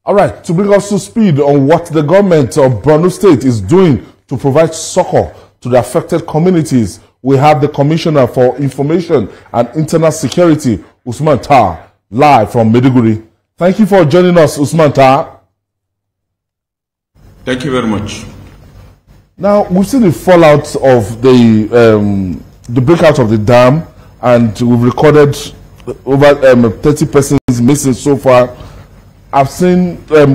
All right, to bring us to speed on what the government of Borno State is doing to provide succor to the affected communities, we have the Commissioner for Information and Internal Security, Usman Tar, live from Maiduguri. Thank you for joining us, Usman Tar. Thank you very much. Now, we've seen the fallout of the breakout of the dam, and we've recorded over 30 persons missing so far. I've seen 1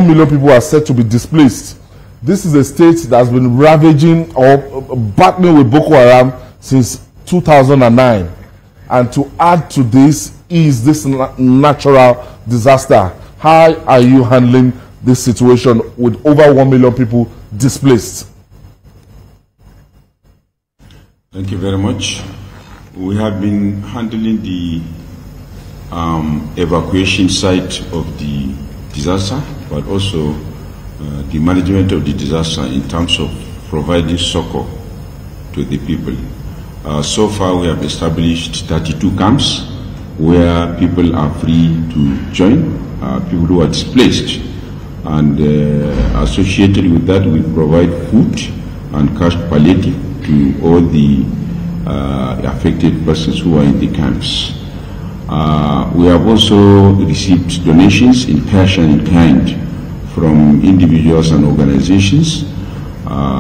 million people are said to be displaced. This is a state that has been ravaging or battling with Boko Haram since 2009. And to add to this is this natural disaster. How are you handling this situation with over 1 million people displaced? Thank you very much. We have been handling the evacuation site of the disaster, but also the management of the disaster in terms of providing succor to the people. So far we have established 32 camps where people are free to join, people who are displaced. And associated with that, we provide food and cash palliative to all the affected persons who are in the camps. We have also received donations in cash and in kind from individuals and organizations.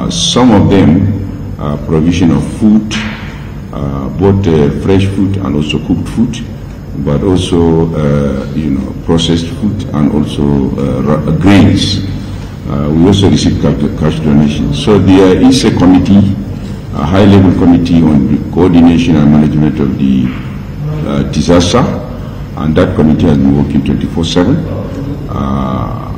Some of them provision of food, both fresh food and also cooked food, but also processed food and also grains. We also received cash donations. So there is a committee, a high-level committee on the coordination and management of the disaster, and that committee has been working 24/7.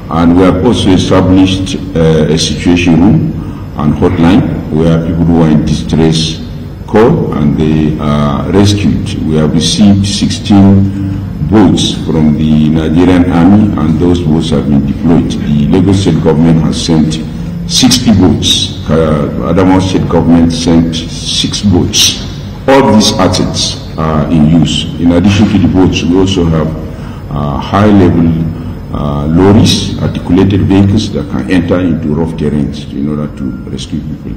And we have also established a situation room and hotline where people who are in distress call and they are rescued. We have received 16 boats from the Nigerian Army, and those boats have been deployed. The Lagos State government has sent 60 boats. Adamawa State government sent 6 boats. All these assets are in use. In addition to the boats, we also have high-level lorries, articulated vehicles that can enter into rough terrains in order to rescue people.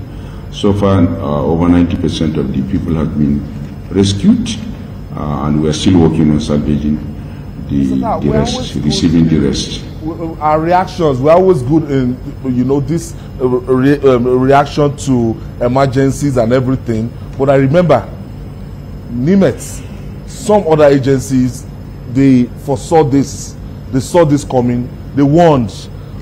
So far, over 90% of the people have been rescued, and we are still working on salvaging the rest, receiving the rest. Our reactions, we're always good in, this reaction to emergencies and everything. But I remember, NIMET, some other agencies, they foresaw this. They saw this coming. They warned.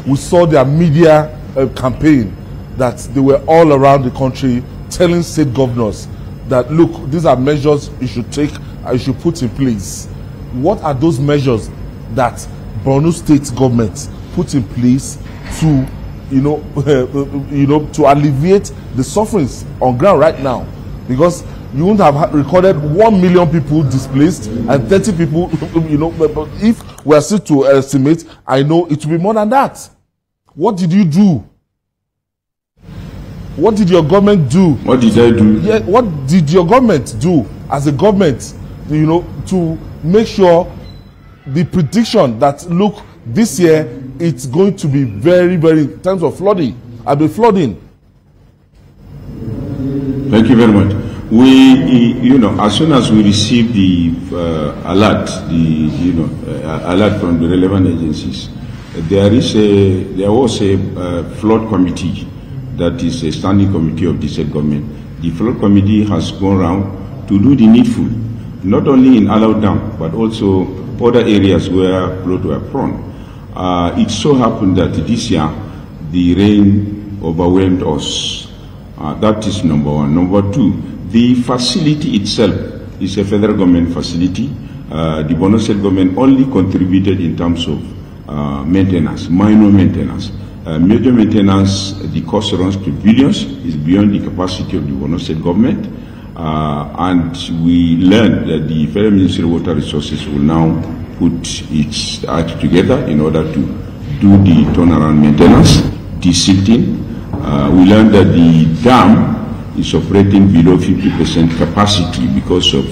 We saw their media campaign that they were all around the country telling state governors that, look, these are measures you should take, you should put in place. What are those measures that Borno State government put in place to, to alleviate the sufferings on ground right now? Because you wouldn't have recorded 1 million people displaced and 30 people, but if we are still to estimate, I know it will be more than that. What did you do? What did your government do? What did I do? Yeah, what did your government do as a government, to make sure the prediction that, look, this year it's going to be very, very, in terms of flooding, flooding. Thank you very much. We, as soon as we receive the alert, alert from the relevant agencies, there was a flood committee that is a standing committee of the state government. The flood committee has gone around to do the needful, not only in Alau Dam, but also other areas where flood were prone. It so happened that this year the rain overwhelmed us. That is number one. Number two, the facility itself is a federal government facility. The Borno State government only contributed in terms of maintenance, minor maintenance. Major maintenance, the cost runs to billions, is beyond the capacity of the Borno State government. And we learned that the Federal Ministry of Water Resources will now put its act together in order to do the turnaround maintenance, desilting. We learned that the dam is operating below 50% capacity because of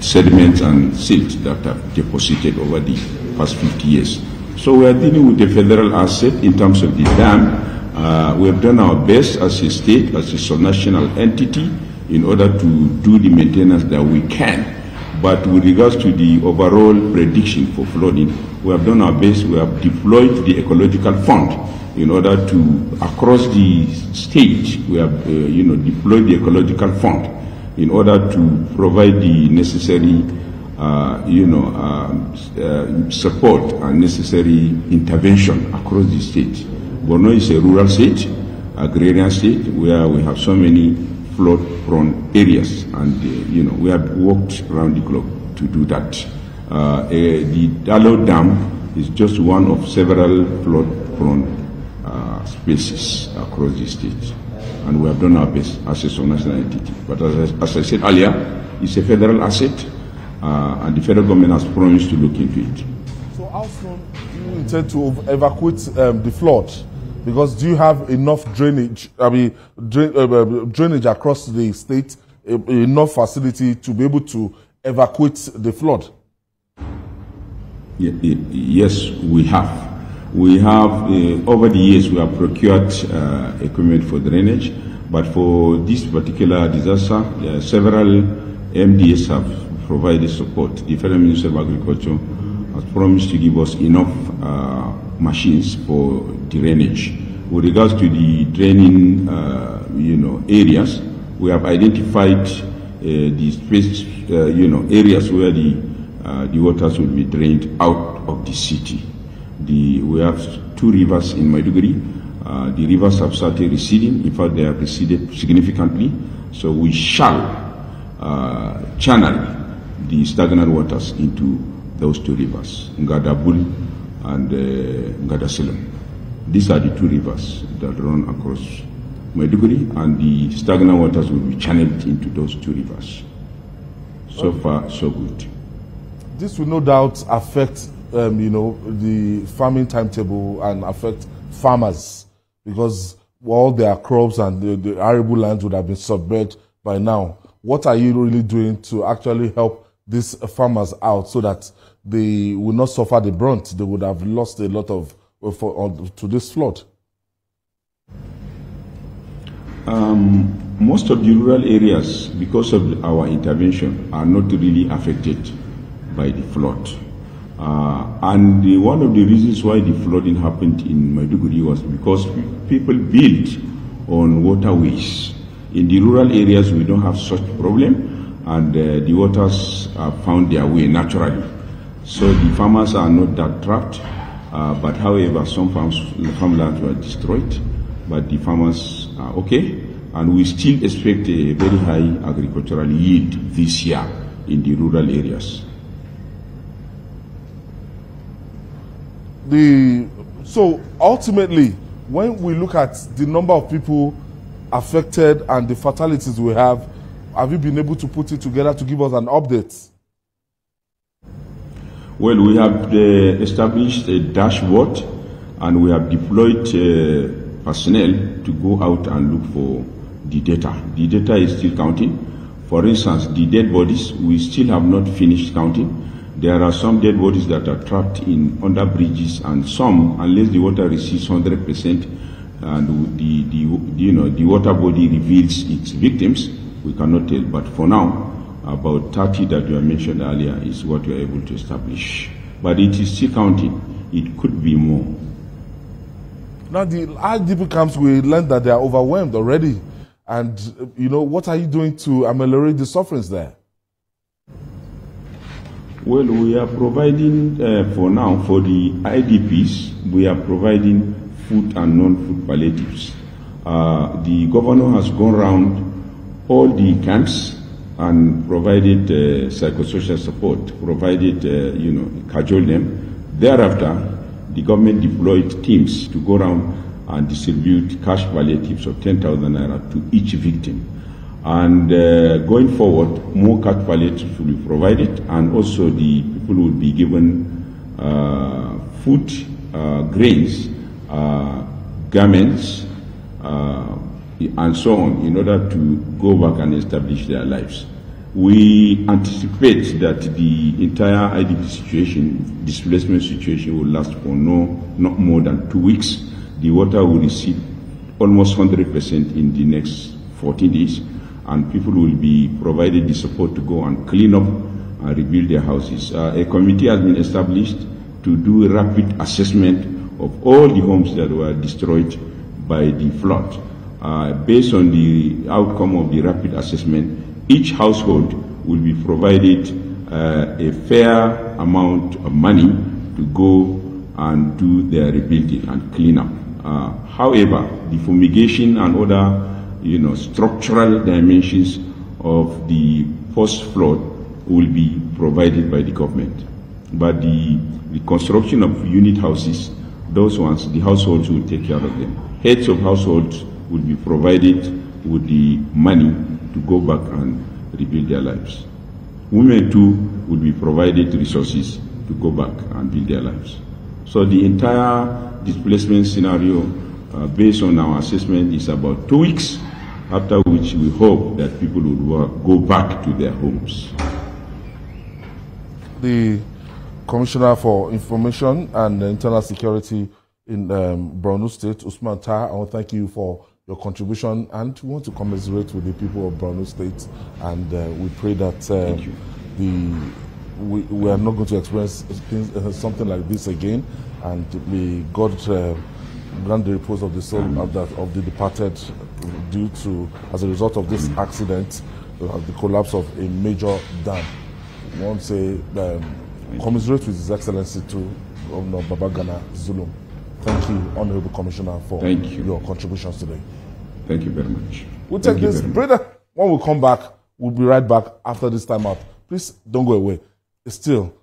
sediments and silt that have deposited over the past 50 years. So we are dealing with the federal asset in terms of the dam. We have done our best as a state, as a subnational entity, in order to do the maintenance that we can. But with regards to the overall prediction for flooding, we have done our best. We have deployed the ecological fund in order to, across the state, we have deployed the ecological fund in order to provide the necessary support and necessary intervention across the state. Borno is a rural state, agrarian state, where we have so many flood-prone areas, and we have worked around the clock to do that. The Ayodele Dam is just one of several flood-prone spaces across the state, and we have done our best as a national entity. But as I said earlier, it's a federal asset, and the federal government has promised to look into it. So how soon do you intend to evacuate the flood? Because do you have enough drainage, drainage across the state, enough facility to be able to evacuate the flood? Yes, we have. We have, over the years, we have procured equipment for drainage, but for this particular disaster, several MDS have provided support. The Federal Ministry of Agriculture has promised to give us enough machines for drainage. With regards to the draining, areas, we have identified the space, areas where the waters will be drained out of the city. We have 2 rivers in Maiduguri. The rivers have started receding. In fact, they have receded significantly. So we shall channel the stagnant waters into those 2 rivers, Ngadabul and Ngadasilem. These are the 2 rivers that run across Maiduguri, and the stagnant waters will be channeled into those 2 rivers. So far, so good. This will no doubt affect, the farming timetable and affect farmers, because all their crops and the arable lands would have been submerged by now. What are you really doing to actually help these farmers out so that they will not suffer the brunt? They would have lost a lot of to this flood. Most of the rural areas, because of our intervention, are not really affected by the flood. And one of the reasons why the flooding happened in Maiduguri was because people built on waterways. In the rural areas, we don't have such problem, and the waters found their way naturally. So the farmers are not that trapped, but however, some farmlands were destroyed, but the farmers are okay, and we still expect a very high agricultural yield this year in the rural areas. So ultimately, when we look at the number of people affected and the fatalities we have you been able to put it together to give us an update? Well, we have established a dashboard, and we have deployed personnel to go out and look for the data. The data is still counting. For instance, the dead bodies, we still have not finished counting. There are some dead bodies that are trapped under bridges, and some, unless the water recedes 100%, and the water body reveals its victims, we cannot tell. But for now, about 30 that you mentioned earlier is what we are able to establish. But it is still counting. It could be more. Now, the IDP camps, we learned that they are overwhelmed already. And, what are you doing to ameliorate the sufferings there? Well, we are providing, for now, for the IDPs, we are providing food and non-food palliatives. The governor has gone around all the camps and provided psychosocial support, provided, cajoled them. Thereafter, the government deployed teams to go around and distribute cash palliatives of 10,000 naira to each victim. And going forward, more cash palliatives will be provided, and also the people will be given food, grains, garments, and so on, in order to go back and establish their lives. We anticipate that the entire IDP situation, displacement situation, will last for not more than 2 weeks. The water will receive almost 100% in the next 14 days, and people will be provided the support to go and clean up and rebuild their houses. A committee has been established to do a rapid assessment of all the homes that were destroyed by the flood. Based on the outcome of the rapid assessment, each household will be provided a fair amount of money to go and do their rebuilding and clean up. However, the fumigation and other, structural dimensions of the post-flood will be provided by the government. But the construction of unit houses, those ones, the households will take care of them. Heads of households will be provided with the money to go back and rebuild their lives. Women too will be provided resources to go back and build their lives. So the entire displacement scenario, based on our assessment, is about 2 weeks, after which we hope that people will go back to their homes. The Commissioner for Information and Internal Security in Borno State, Usman Taha, I want to thank you for your contribution, and we want to commiserate with the people of Borno State, and we pray that we are not going to experience something like this again, and may God grant the repose of the soul of the departed as a result of this accident, the collapse of a major dam. We want to say commiserate with His Excellency to Governor Babagana Zulum. Thank you, Honorable Commissioner, for your contributions today. Thank you very much. We'll take this. Brother, when we come back, we'll be right back after this time out. Please don't go away. Still,